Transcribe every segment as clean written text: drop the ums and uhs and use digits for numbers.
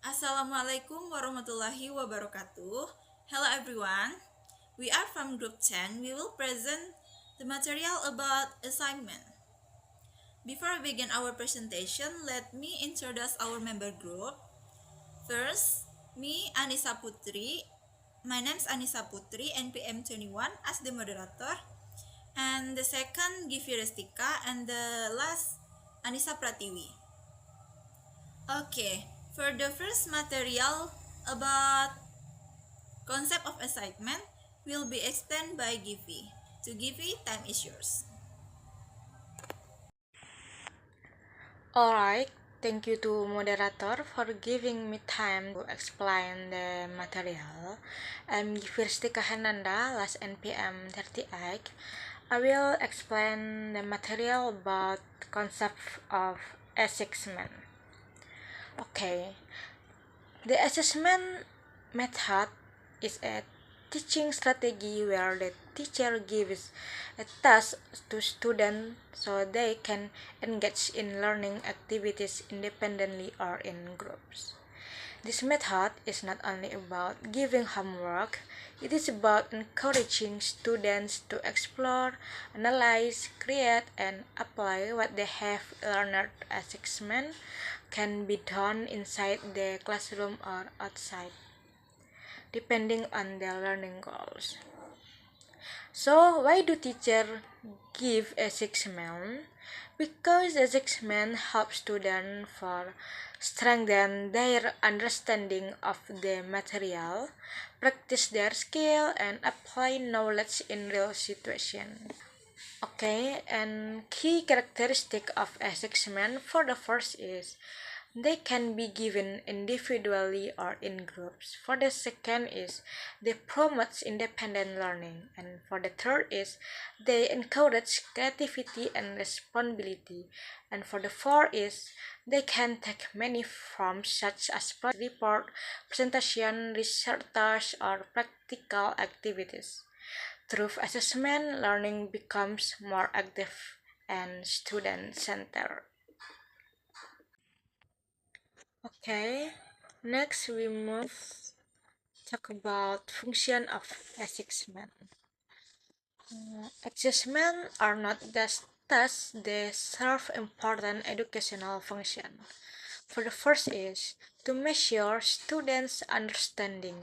Assalamualaikum warahmatullahi wabarakatuh. Hello everyone. We are from group 10. We will present the material about assignment. Before we begin our presentation, let me introduce our member group. First, me Anissa Putri. My name is Anissa Putri, NPM 21 as the moderator. And the second, Givi Restika, and the last, Anissa Pratiwi. Okay, for the first material about concept of assignment will be explained by Givi. To Givi, time is yours. Alright, thank you to moderator for giving me time to explain the material. I'm Givirstika Hananda, last NPM 38. I will explain the material about concept of assessment. Okay, the assessment method is a teaching strategy where the teacher gives a task to students so they can engage in learning activities independently or in groups. This method is not only about giving homework, it is about encouraging students to explore, analyze, create, and apply what they have learned. Assessment can be done inside the classroom or outside, depending on their learning goals. So, why do teachers give assessment? Because assessment helps students for strengthen their understanding of the material, practice their skill, and apply knowledge in real situations. Okay, and key characteristic of assessment for the first is they can be given individually or in groups. For the second is they promote independent learning, and for the third is they encourage creativity and responsibility, and for the fourth is they can take many forms such as project report, presentation, research, or practical activities. Through assessment, learning becomes more active and student-centered. Okay, next we talk about function of assessment. Assessment are not just tests, they serve important educational function. For the first is to measure students' understanding.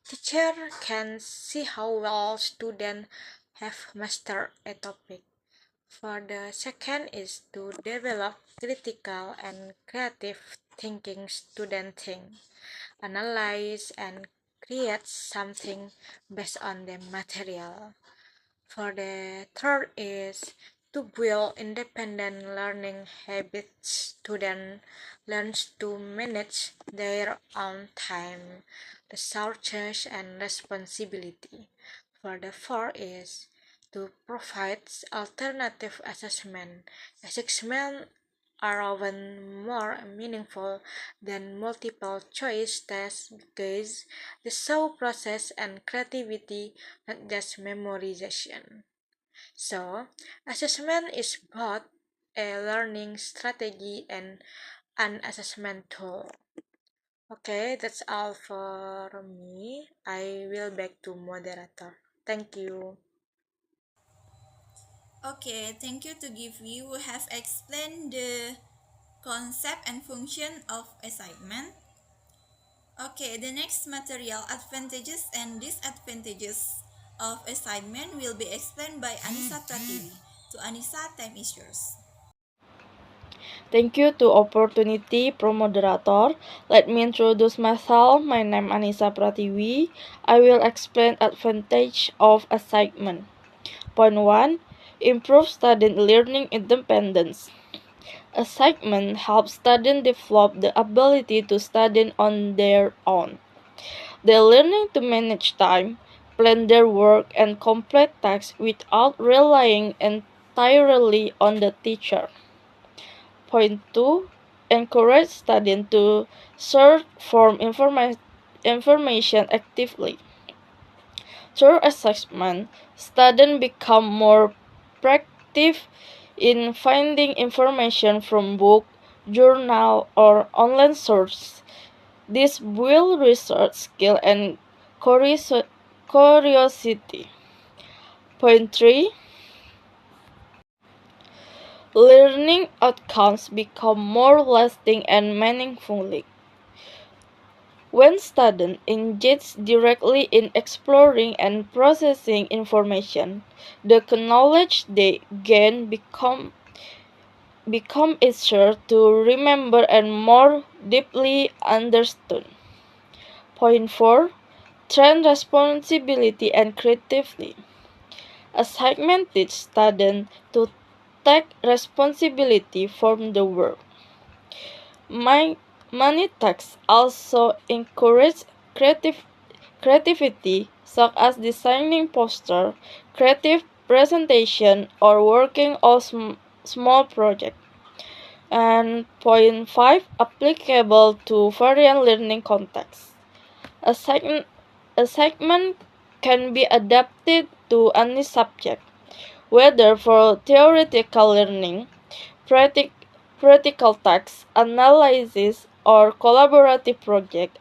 Teacher can see how well students have mastered a topic. For the second is to develop critical and creative thinking. Student think, analyze, and create something based on the material. For the third is to build independent learning habits. Student learns to manage their own time, resources, and responsibility. For the fourth is to provide alternative assessment. Assessment are often more meaningful than multiple choice tests because they show process and creativity, not just memorization. So, assessment is both a learning strategy and an assessment tool. Okay, that's all for me. I will back to moderator. Thank you. Okay, thank you to Givi who have explained the concept and function of assignment. Okay, the next material advantages and disadvantages of assignment will be explained by Anissa Pratiwi. To Anissa, time is yours. Thank you to opportunity pro moderator. Let me introduce myself. My name Anissa Pratiwi. I will explain advantage of assignment. Point 1. Improve student learning independence. Assignment helps students develop the ability to study on their own. They learning to manage time, plan their work, and complete tasks without relying entirely on the teacher. Point 2. Encourage students to search for information actively. Through assessment, students become more proactive in finding information from book, journal, or online sources. This builds research skill and curiosity. Point 3. Learning outcomes become more lasting and meaningful. When students engage directly in exploring and processing information, the knowledge they gain become easier to remember and more deeply understood. Point 4. Train responsibility and creativity. Assignment teach students to take responsibility for the work. Many texts also encourage creativity, such as designing poster, creative presentation, or working on small projects. And point 5, applicable to various learning contexts. Assignment can be adapted to any subject, whether for theoretical learning, practic- practical task analysis, or collaborative project.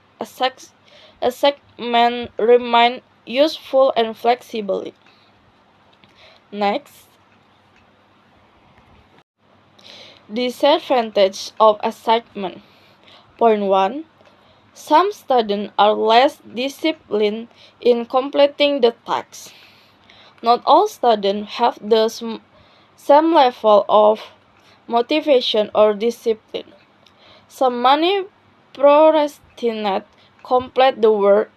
Assignment remain useful and flexible. Next, disadvantage of assignment. Point 1. Some students are less disciplined in completing the tasks. Not all students have the same level of motivation or discipline. Some many procrastinate, complete the work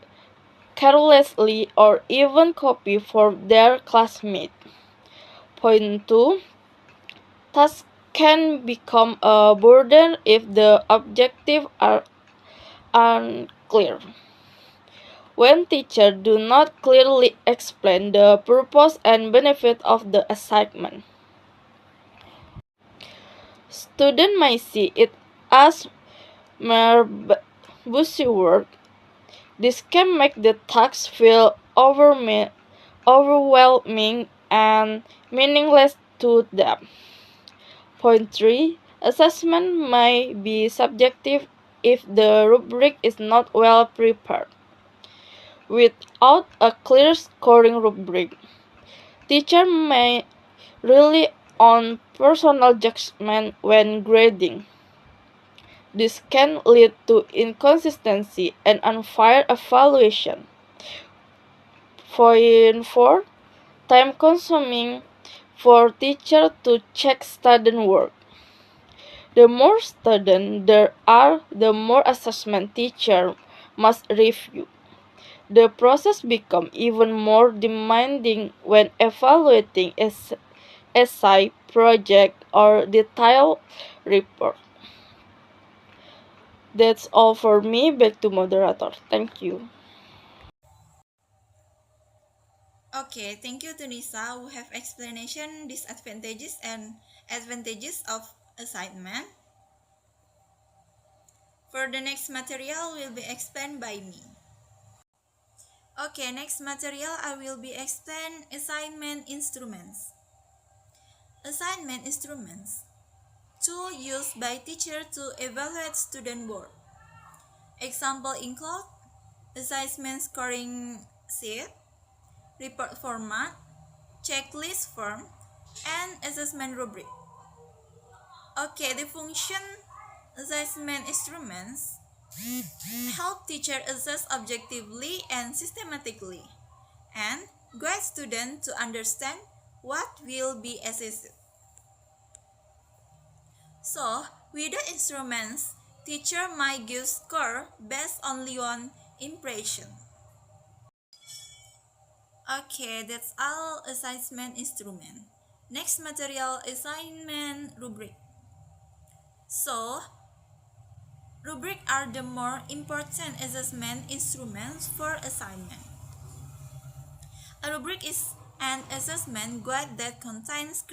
carelessly, or even copy from their classmates. Point 2. Tasks can become a burden if the objectives are unclear. When teachers do not clearly explain the purpose and benefit of the assignment, students may see it as mere buzzword. This can make the task feel overwhelming and meaningless to them. Point 3. Assessment may be subjective if the rubric is not well prepared. Without a clear scoring rubric, teachers may rely on personal judgment when grading. This can lead to inconsistency and unfair evaluation. Point 4. Time consuming for teachers to check student work. The more students there are, the more assessment teacher must review. The process becomes even more demanding when evaluating essay, project, or detailed report. That's all for me. Back to moderator. Thank you. Okay, thank you Tunisa who have explanation disadvantages and advantages of assignment. For the next material will be explained by me. Okay, next material I will be explain assignment instruments. Assignment instruments. Tool used by teacher to evaluate student work. Example include assessment scoring sheet, report format, checklist form, and assessment rubric. Okay, the function assessment instruments help teacher assess objectively and systematically and guide students to understand what will be assessed. So, with the instruments, teacher might give score based only on impression. Okay, that's all assessment instrument. Next material assignment rubric. So, rubric are the more important assessment instruments for assignment. A rubric is an assessment guide that contains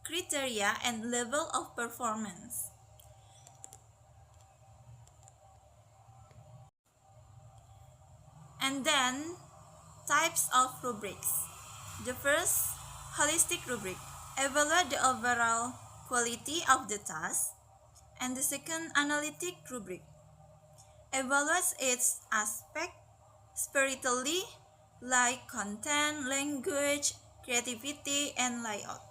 criteria and level of performance. And then, types of rubrics. The first, holistic rubric, evaluate the overall quality of the task. And the second, analytic rubric, evaluates its aspect spiritually, like content, language, creativity, and layout.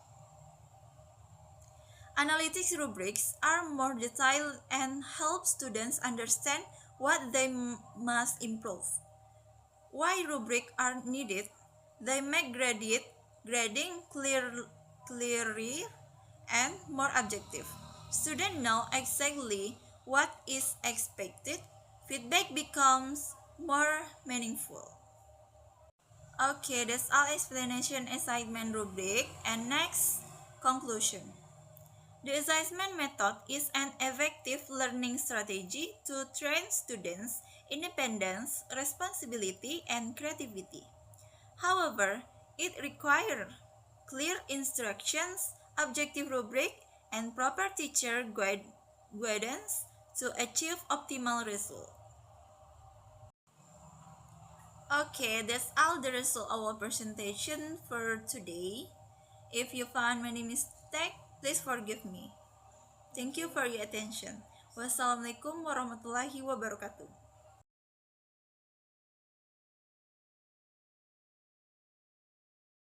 Analytics rubrics are more detailed and help students understand what they must improve. Why rubrics are needed? They make grading clearer and more objective. Students know exactly what is expected. Feedback becomes more meaningful. Okay, that's all explanation assignment rubric. And next, conclusion. The assessment method is an effective learning strategy to train students' independence, responsibility, and creativity. However, it requires clear instructions, objective rubric, and proper teacher guidance to achieve optimal result. Okay, that's all the result of our presentation for today. If you found many mistakes, please forgive me. Thank you for your attention. Wassalamualaikum warahmatullahi wabarakatuh.